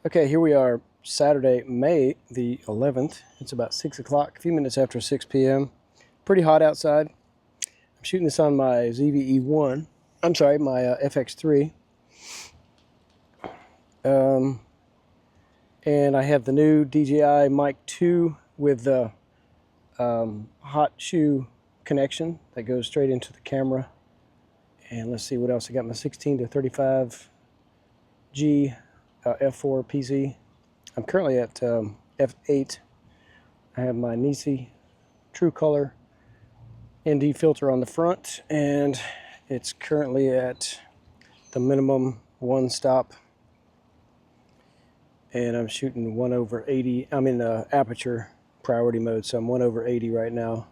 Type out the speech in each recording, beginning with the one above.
Okay, here we are, Saturday, May the 11th. It's about 6 o'clock, a few minutes after 6 p.m. Pretty hot outside. I'm shooting this on my ZVE1. I'm sorry, my FX3. And I have the new DJI Mic 2 with the hot shoe connection that goes straight into the camera. And let's see what else. I got my 16 to 35G F4 PC. I'm currently at F8. I have my Nisi True Color ND filter on the front, and it's currently at the minimum one stop. And I'm shooting 1/80. I'm in the aperture priority mode, so I'm 1/80 right now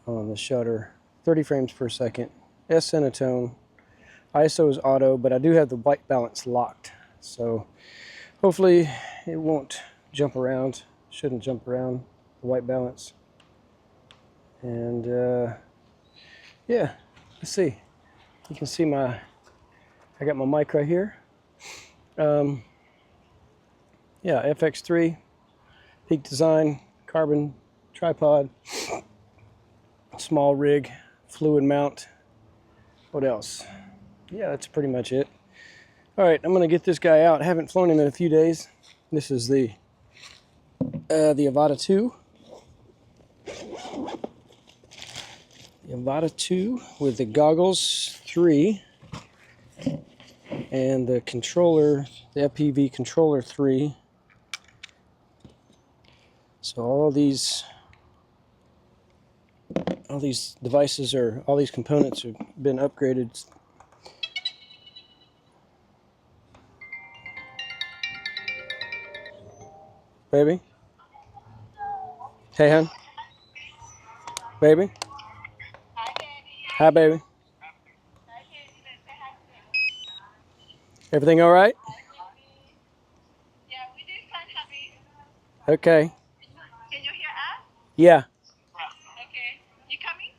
on the shutter. 30 frames per second. S Cinetone. ISO is auto, but I do have the white balance locked, so hopefully it won't jump around. Shouldn't jump around the white balance. And yeah, let's see. You can see I got my mic right here. Yeah, FX3, Peak Design, carbon tripod, small rig, fluid mount. What else? Yeah, that's pretty much it. All right, I'm gonna get this guy out. I haven't flown him in a few days. This is the Avata 2. The Avata 2 with the goggles 3 and the controller, the FPV controller 3. So all these devices all these components have been upgraded. Baby? Hey, hon? Baby? Hi, baby. Everything all right? Yeah, we did find happy. Okay. Can you hear us? Yeah. Okay. You coming?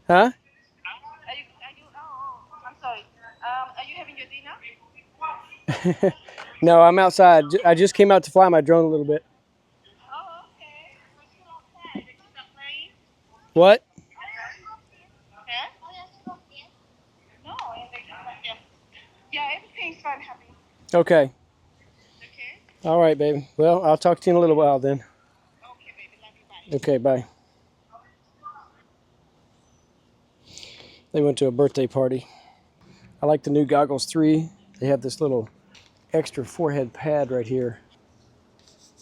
Huh? I'm sorry. Are you having your dinner? No, I'm outside. I just came out to fly my drone a little bit. Oh, okay. We're still outside. It's not playing. What? Huh? No, yeah. Yeah, everything's fine, happy. Okay. Okay? All right, baby. Well, I'll talk to you in a little while then. Okay, baby. Love you. Bye. Okay, bye. They went to a birthday party. I like the new goggles 3. They have this little extra forehead pad right here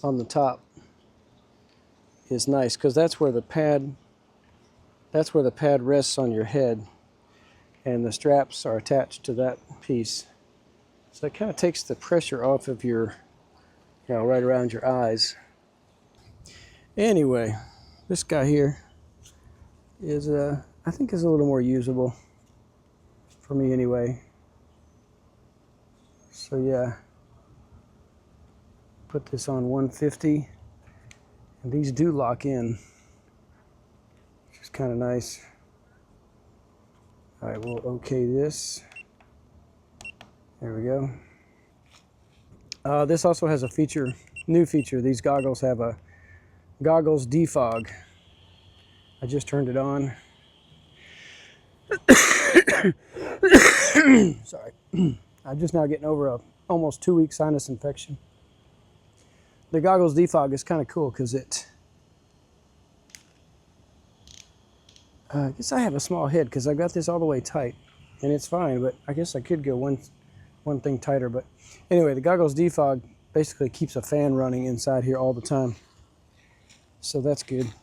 on the top. It's nice because that's where the pad rests on your head, and the straps are attached to that piece. So it kind of takes the pressure off of your, right around your eyes. Anyway, this guy here is I think is a little more usable for me anyway. So yeah, put this on 150, and these do lock in, which is kind of nice. All right, we'll okay this. There we go. This also has a new feature. These goggles have a goggles defog. I just turned it on. Sorry. I'm just now getting over a almost 2-week sinus infection. The goggles defog is kind of cool because I guess I have a small head because I got this all the way tight, and it's fine, but I guess I could go one thing tighter. But anyway, the goggles defog basically keeps a fan running inside here all the time, so that's good.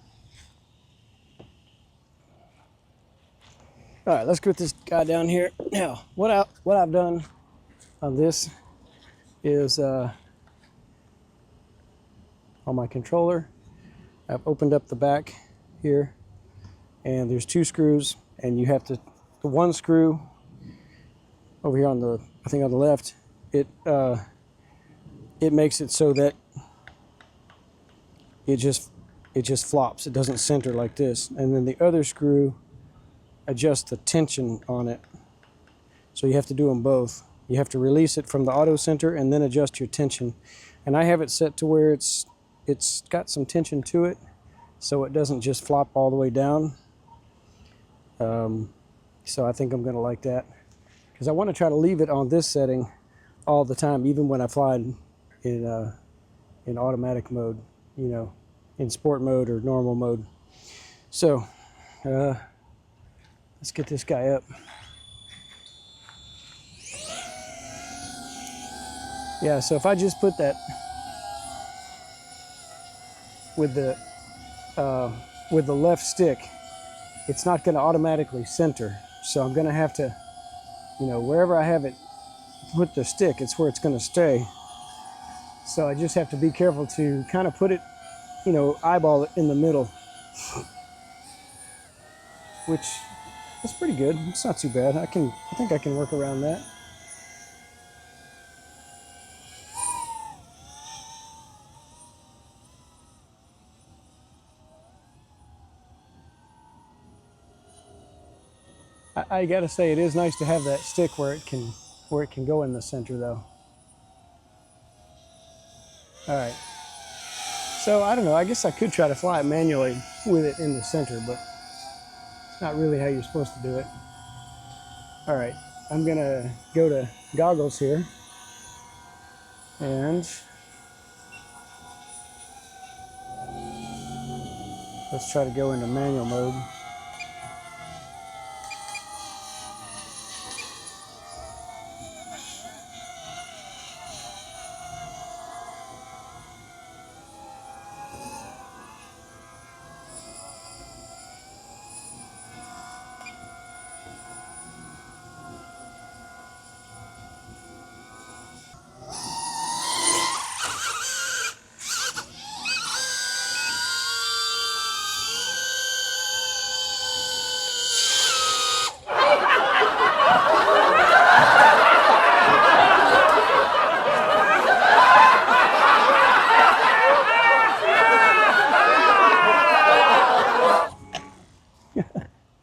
All right, let's get this guy down here. Now, what I've done on this is on my controller, I've opened up the back here, and there's 2 screws, and you have the one screw over here on the, I think on the left, it makes it so that it just flops. It doesn't center like this. And then the other screw adjusts the tension on it. So you have to do them both. You have to release it from the auto center and then adjust your tension. And I have it set to where it's got some tension to it, so it doesn't just flop all the way down. So I think I'm going to like that, because I want to try to leave it on this setting all the time, even when I fly in automatic mode, you know, in sport mode or normal mode. So let's get this guy up. Yeah, so if I just put that with the left stick, it's not going to automatically center. So I'm going to have to, you know, wherever I have it put the stick, it's where it's going to stay. So I just have to be careful to kind of put it, you know, eyeball it in the middle, which is pretty good. It's not too bad. I think I can work around that. I gotta say, it is nice to have that stick where it can go in the center, though. All right. So I don't know. I guess I could try to fly it manually with it in the center, but it's not really how you're supposed to do it. All right. I'm gonna go to goggles here, and let's try to go into manual mode.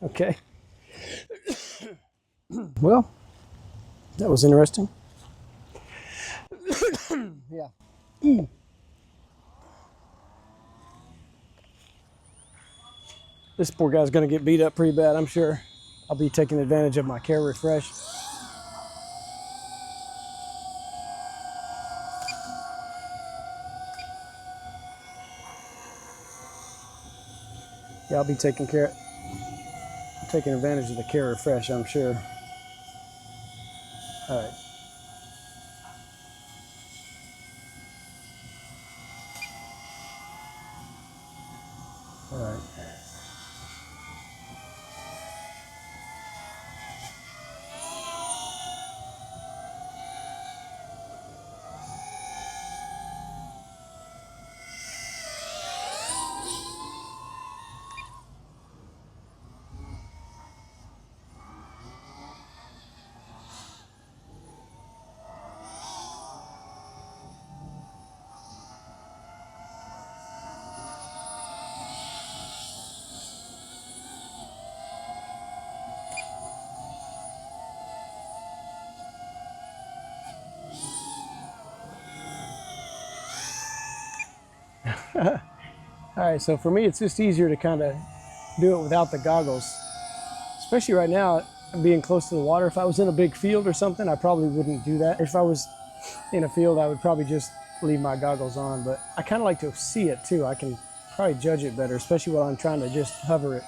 Okay. Well, that was interesting. Yeah. This poor guy's going to get beat up pretty bad, I'm sure. I'll be taking advantage of my care refresh. Yeah, I'll be taking advantage of the care refresh, I'm sure. All right. All right. All right, so for me, it's just easier to kind of do it without the goggles, especially right now, being close to the water. If I was in a big field or something, I probably wouldn't do that. If I was in a field, I would probably just leave my goggles on, but I kind of like to see it too. I can probably judge it better, especially while I'm trying to just hover it.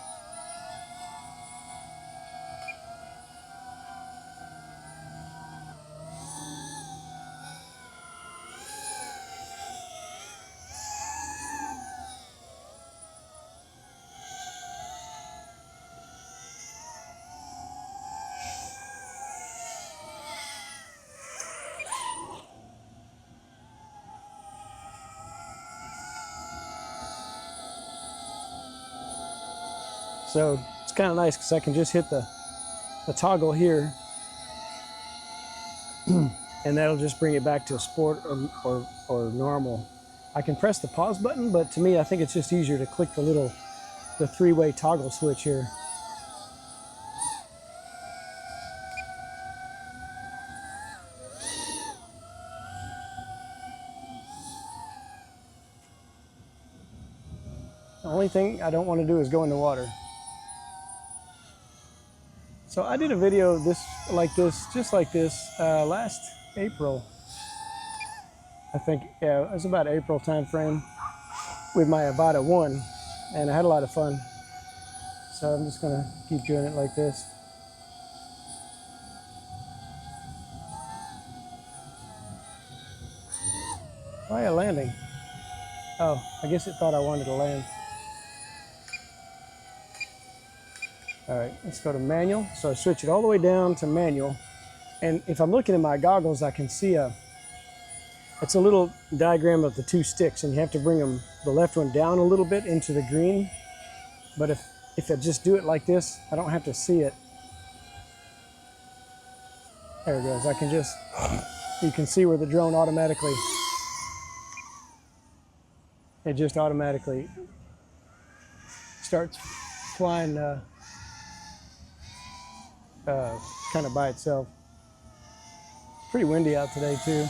So it's kind of nice because I can just hit the toggle here and that'll just bring it back to sport or normal. I can press the pause button, but to me, I think it's just easier to click the three-way toggle switch here. The only thing I don't want to do is go in the water. So I did a video just like this, last April. I think, yeah, it was about April time frame with my Avata 1, and I had a lot of fun. So I'm just gonna keep doing it like this. Why are you landing? Oh, I guess it thought I wanted to land. All right, let's go to manual. So I switch it all the way down to manual. And if I'm looking at my goggles, I can see it's a little diagram of the two sticks, and you have to bring the left one down a little bit into the green. But if I just do it like this, I don't have to see it. There it goes. You can see where the drone it just automatically starts flying kind of by itself. Pretty windy out today too.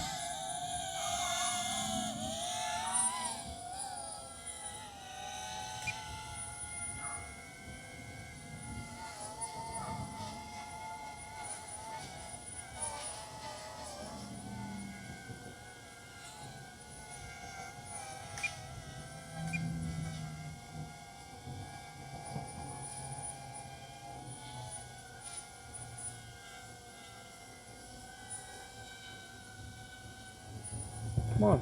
Come on.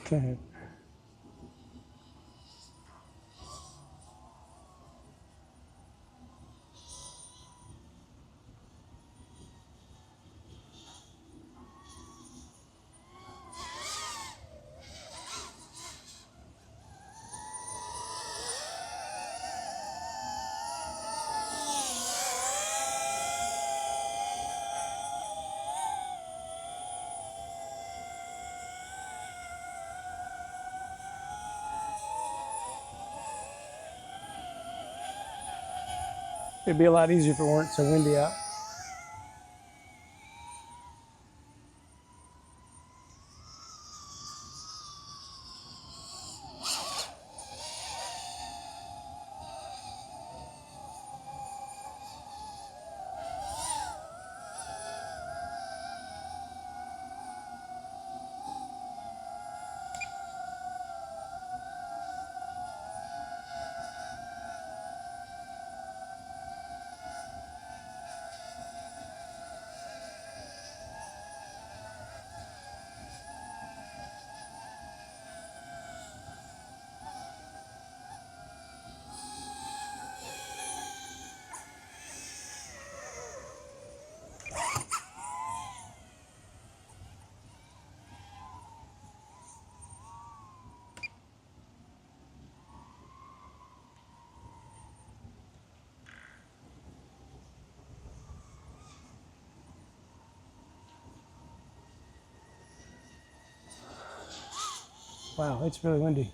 Okay. It'd be a lot easier if it weren't so windy out. Wow, it's really windy.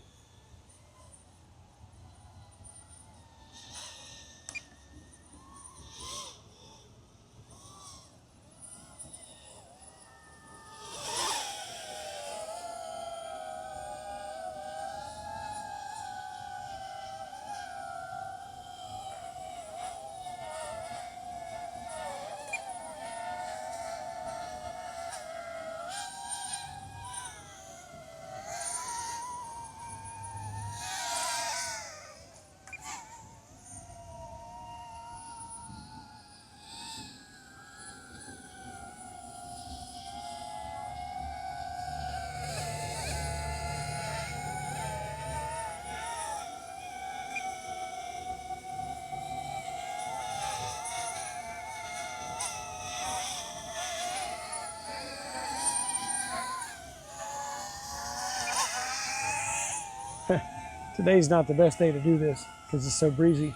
Today's not the best day to do this because it's so breezy.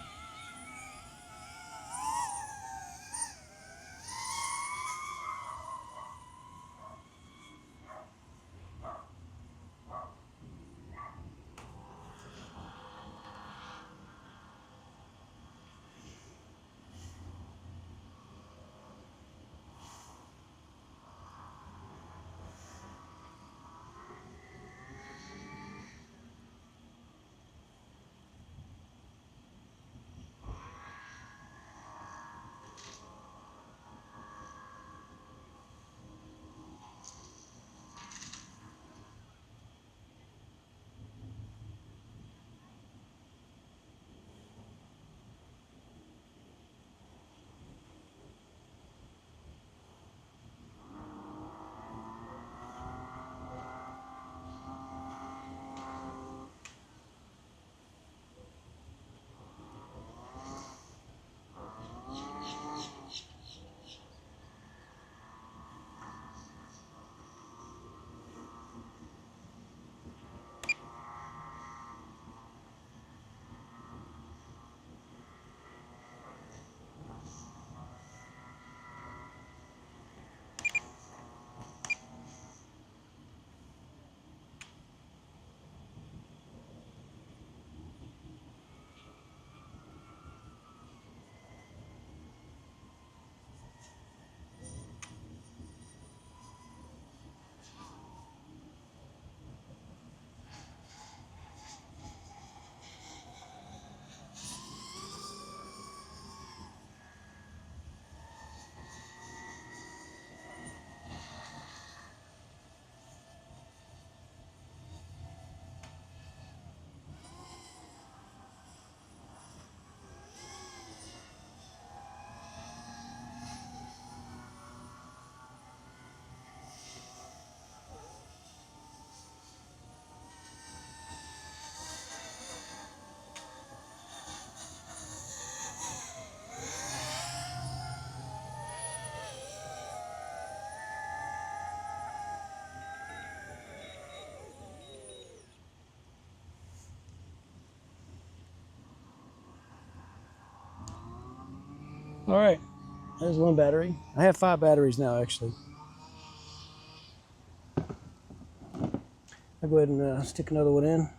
All right, there's one battery. I have 5 batteries now, actually. I'll go ahead and stick another one in.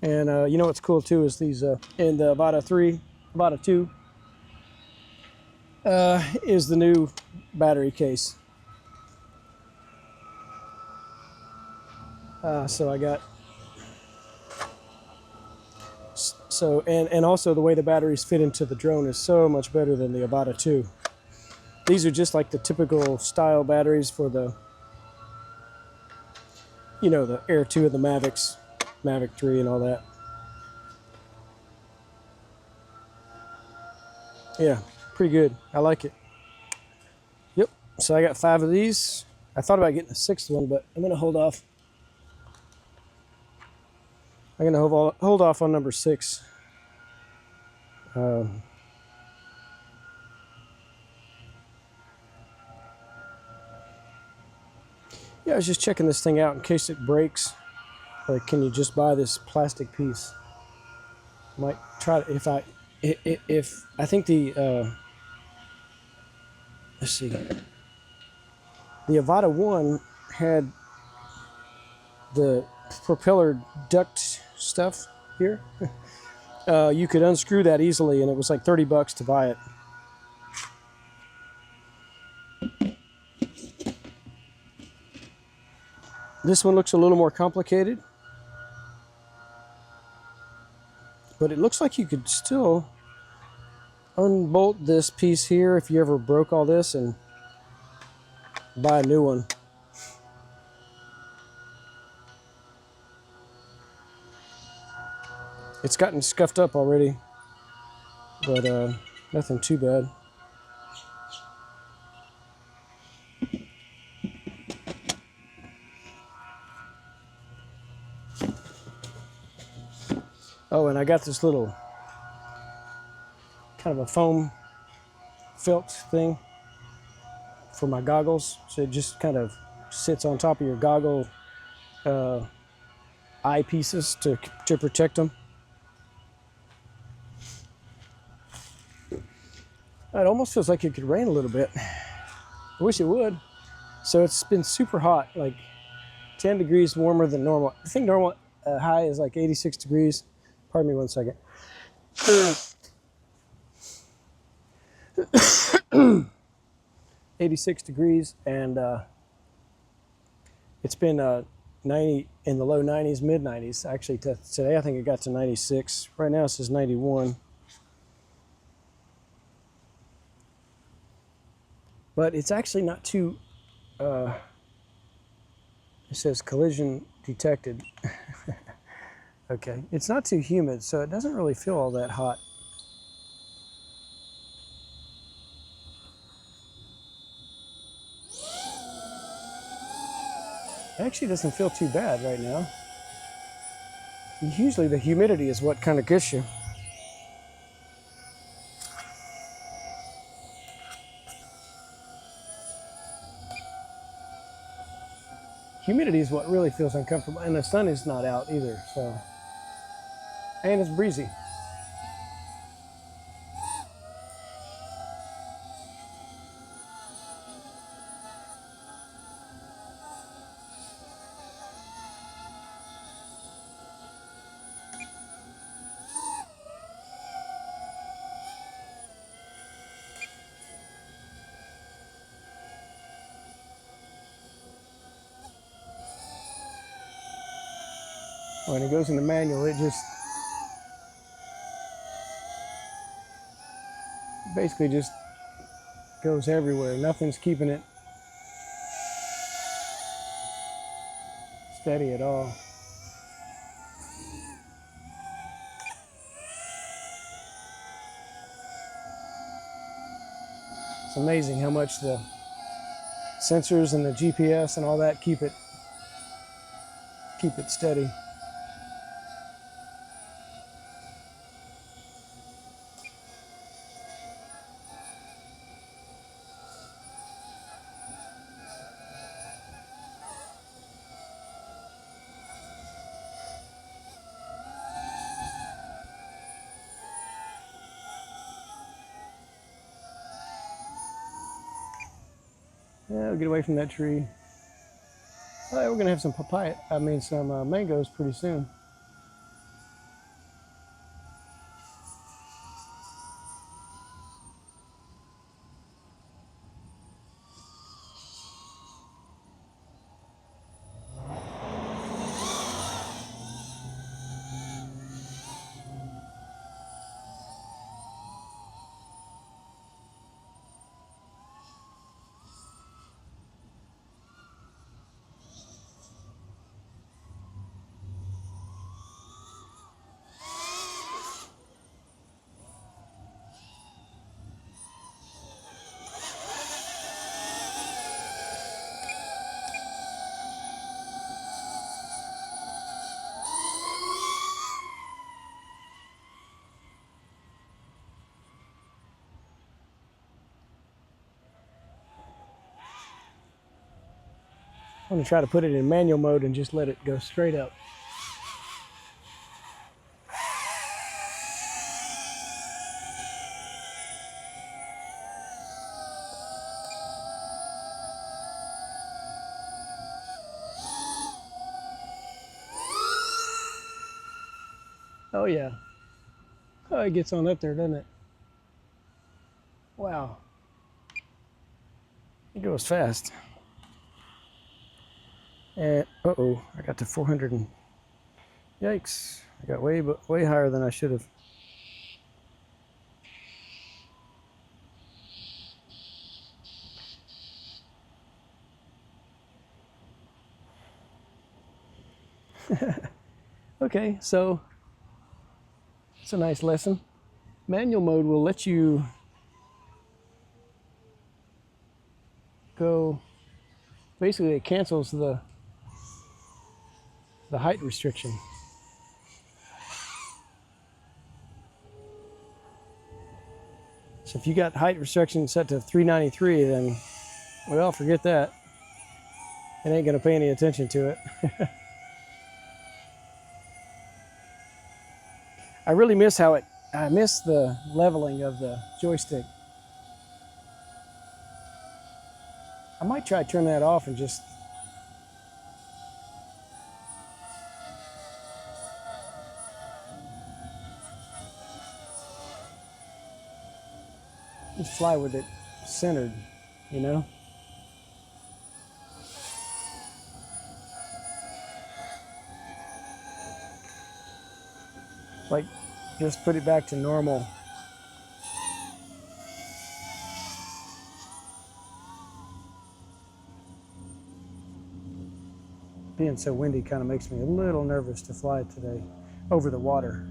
And you know what's cool too is these in the Avata 3, Avata 2 is the new battery case. So I got and also the way the batteries fit into the drone is so much better than the Avata 2. These are just like the typical style batteries for the, you know, the Air 2 of the Mavics, Mavic 3 and all that. Yeah, pretty good. I like it. Yep. So I got 5 of these. I thought about getting a 6th one, but I'm gonna hold off. I'm gonna hold off on number 6. Yeah, I was just checking this thing out in case it breaks. Like, can you just buy this plastic piece? Might try to, if I think the let's see, the Avata 1 had the propeller duct stuff here. You could unscrew that easily, and it was like $30 to buy it. This one looks a little more complicated, but it looks like you could still unbolt this piece here if you ever broke all this and buy a new one. It's gotten scuffed up already, but nothing too bad. Oh, and I got this little kind of a foam felt thing for my goggles. So it just kind of sits on top of your goggle eyepieces to protect them. It almost feels like it could rain a little bit. I wish it would. So it's been super hot, like 10 degrees warmer than normal. I think normal high is like 86 degrees. Pardon me one second. 86 degrees, and it's been 90 in the low 90s, mid 90s. Actually, today I think it got to 96. Right now it says 91. But it's actually not too, it says collision detected. Okay, it's not too humid, so it doesn't really feel all that hot. It actually doesn't feel too bad right now. Usually the humidity is what kind of gets you. Humidity is what really feels uncomfortable, and the sun is not out either, so. And it's breezy. When it goes in the manual, it just basically just goes everywhere. Nothing's keeping it steady at all. It's amazing how much the sensors and the GPS and all that keep it steady. Yeah, we'll get away from that tree. All right, we're gonna have some some mangoes pretty soon. I'm gonna try to put it in manual mode and just let it go straight up. Oh yeah. Oh, it gets on up there, doesn't it? Wow. It goes fast. And uh-oh, I got to 400 and yikes. I got way higher than I should have. Okay, so it's a nice lesson. Manual mode will let you go, basically it cancels the height restriction. So if you got height restriction set to 393, then, well, forget that. It ain't gonna pay any attention to it. I really miss I miss the leveling of the joystick. I might try to turn that off and just fly with it centered, you know? Like, just put it back to normal. Being so windy kind of makes me a little nervous to fly today over the water.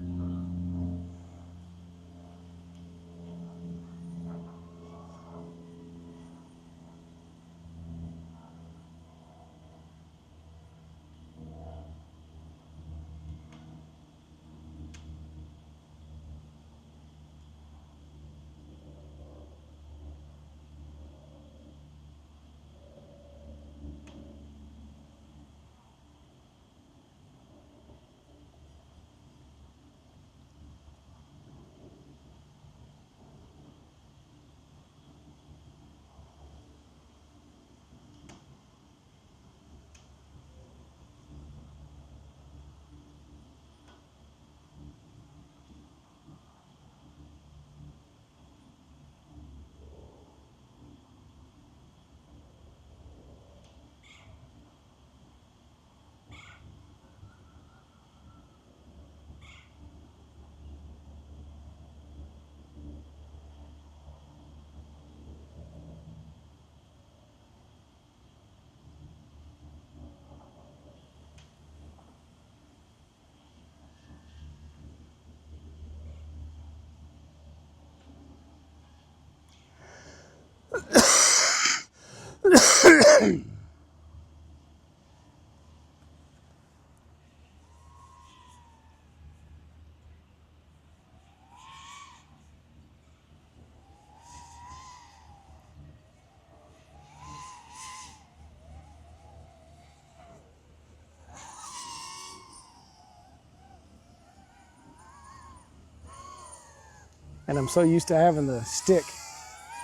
And I'm so used to having the stick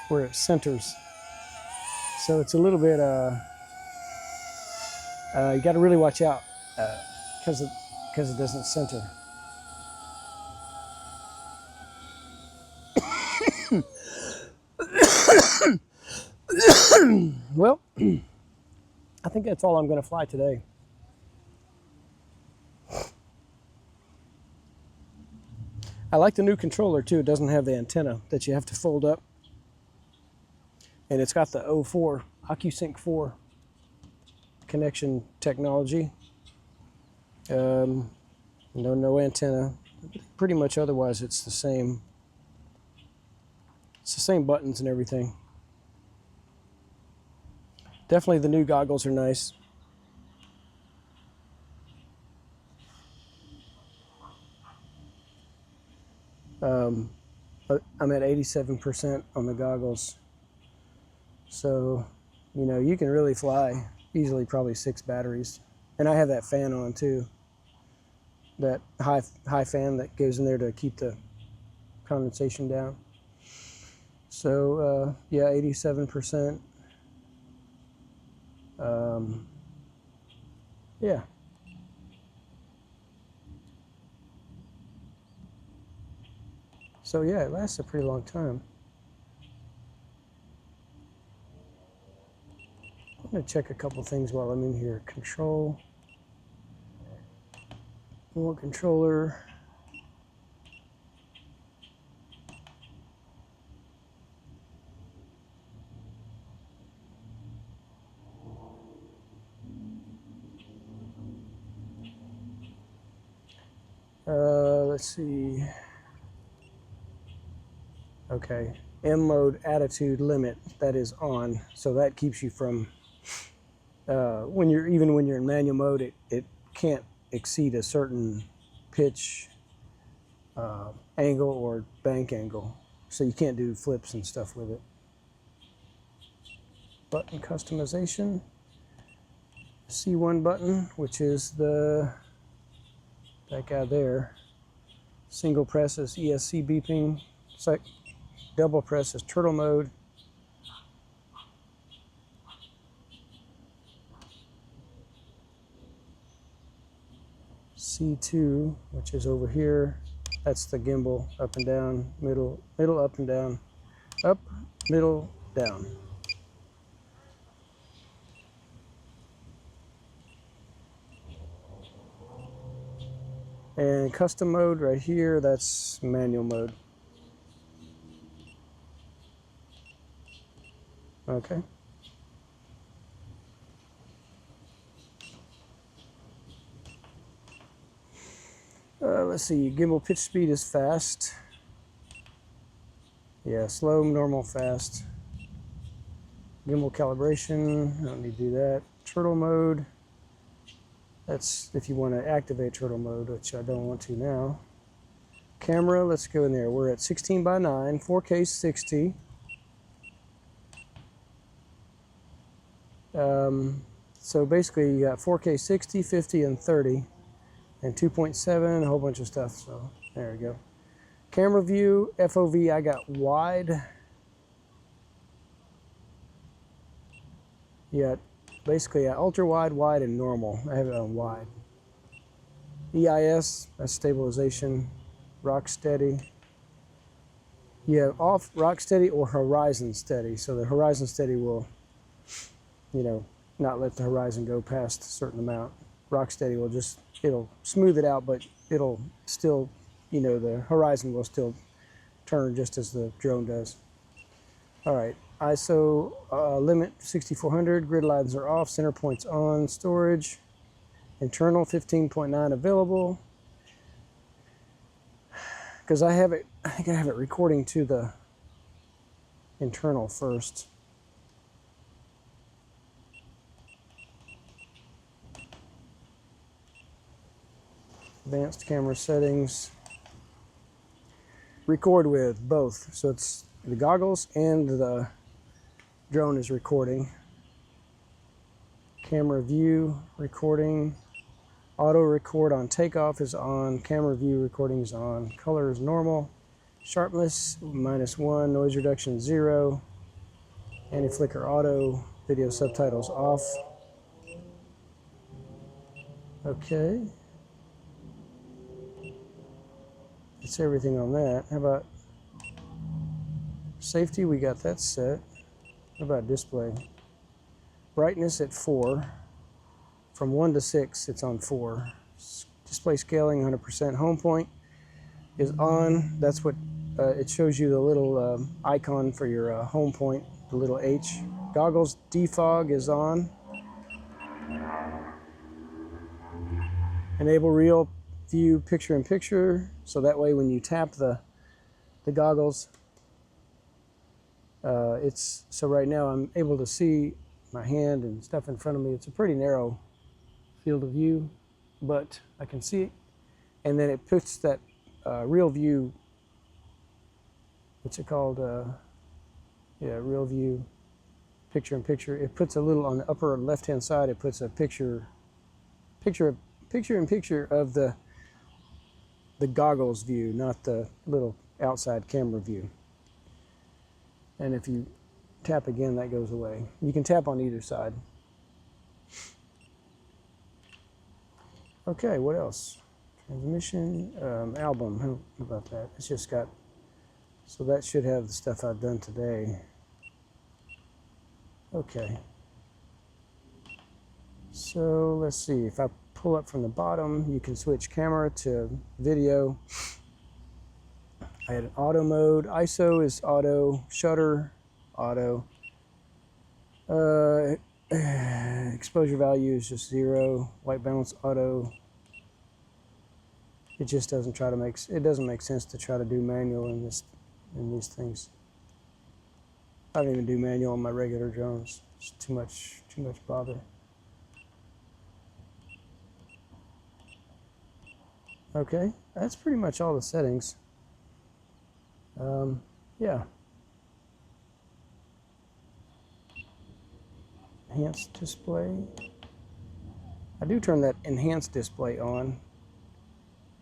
where it centers. So it's a little bit, you got to really watch out because it doesn't center. Well, I think that's all I'm going to fly today. I like the new controller too. It doesn't have the antenna that you have to fold up. And it's got the 04 OcuSync 4 connection technology. No antenna. Pretty much otherwise it's the same. It's the same buttons and everything. Definitely the new goggles are nice. But I'm at 87% on the goggles. So, you know, you can really fly easily probably 6 batteries. And I have that fan on too. That high fan that goes in there to keep the condensation down. So, yeah, 87%. Yeah. So, yeah, it lasts a pretty long time. I'm going to check a couple things while I'm in here. Control. More controller. Let's see. Okay, M mode attitude limit, that is on. So that keeps you from, when you're in manual mode, it can't exceed a certain pitch, angle or bank angle. So you can't do flips and stuff with it. Button customization. C1 button, which is that guy there. Single press is ESC beeping. Double press is turtle mode. C2, which is over here, that's the gimbal, up and down, middle, up and down, up, middle, down. And custom mode right here, that's manual mode. Okay. Let's see, gimbal pitch speed is fast. Yeah, slow, normal, fast. Gimbal calibration, I don't need to do that. Turtle mode, that's if you want to activate turtle mode, which I don't want to now. Camera, let's go in there. We're at 16:9, 4K 60. So basically you got 4K 60, 50, and 30, and 2.7, a whole bunch of stuff. So there we go. Camera view, FOV, I got wide. Yeah, basically ultra wide, wide, and normal. I have it on wide. EIS, that's stabilization. Rock steady. You have off rock steady or horizon steady. So the horizon steady will, you know, not let the horizon go past a certain amount. Rock steady will just, it'll smooth it out, but it'll still, you know, the horizon will still turn just as the drone does. All right, ISO limit 6400, grid lines are off, center points on, storage, internal 15.9 available. Because I think I have it recording to the internal first. Advanced camera settings. Record with both. So it's the goggles and the drone is recording. Camera view recording. Auto record on takeoff is on. Camera view recording is on. Color is normal. Sharpness -1. Noise reduction 0. Anti-flicker auto. Video subtitles off. Okay. That's everything on that. How about safety? We got that set. How about display? Brightness at 4. From 1 to 6, it's on 4. Display scaling 100%. Home point is on. That's what it shows you, the little icon for your home point, the little H. Goggles defog is on. Enable real view picture in picture, so that way when you tap the goggles, so right now I'm able to see my hand and stuff in front of me. It's a pretty narrow field of view, but I can see it. And then it puts that real view, what's it called? Yeah, real view picture in picture. It puts a little on the upper left hand side. It puts a picture in picture of the goggles view, not the little outside camera view. And if you tap again, that goes away. You can tap on either side. Okay, what else? Transmission, album, how about that? It's just got, so that should have the stuff I've done today. Okay. So let's see, if I pull up from the bottom, you can switch camera to video. I had an auto mode. ISO is auto. Shutter, auto. Exposure value is just 0. White balance, auto. It just doesn't try to it doesn't make sense to try to do manual in these things. I don't even do manual on my regular drones. It's too much bother. Okay, that's pretty much all the settings. Yeah. Enhanced display. I do turn that enhanced display on.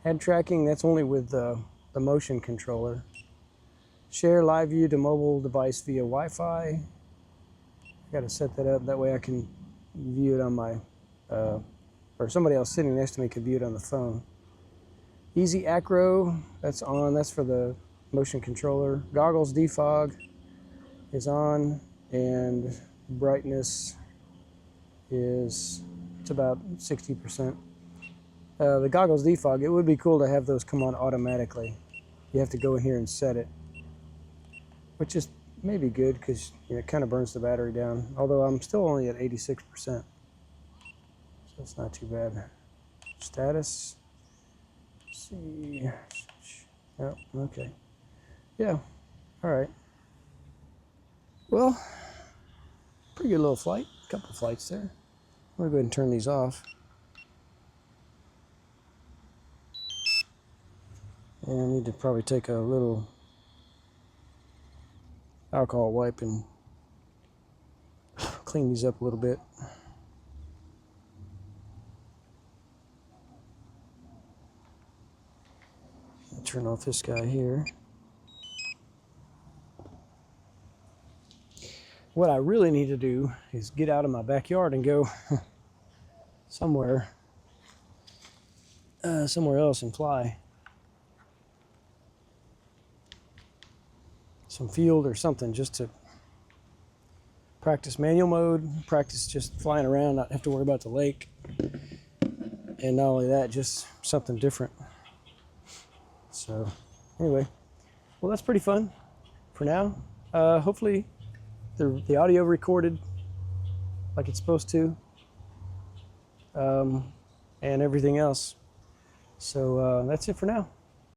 Head tracking, that's only with the motion controller. Share live view to mobile device via Wi-Fi. I got to set that up. That way I can view it on my, or somebody else sitting next to me could view it on the phone. Easy acro, that's on. That's for the motion controller. Goggles defog is on, and brightness is, it's about 60%. The goggles defog, it would be cool to have those come on automatically. You have to go in here and set it, which is maybe good because it kind of burns the battery down. Although I'm still only at 86%, so it's not too bad. Status. Let's see. Oh, okay. Yeah. All right. Well, pretty good little flight. A couple flights there. I'm gonna go ahead and turn these off. And I need to probably take a little alcohol wipe and clean these up a little bit. Turn off this guy here. What I really need to do is get out of my backyard and go somewhere else and fly. Some field or something, just to practice manual mode, practice just flying around, not have to worry about the lake. And not only that, just something different. So anyway, well, that's pretty fun for now. Hopefully the audio recorded like it's supposed to, and everything else. So that's it for now.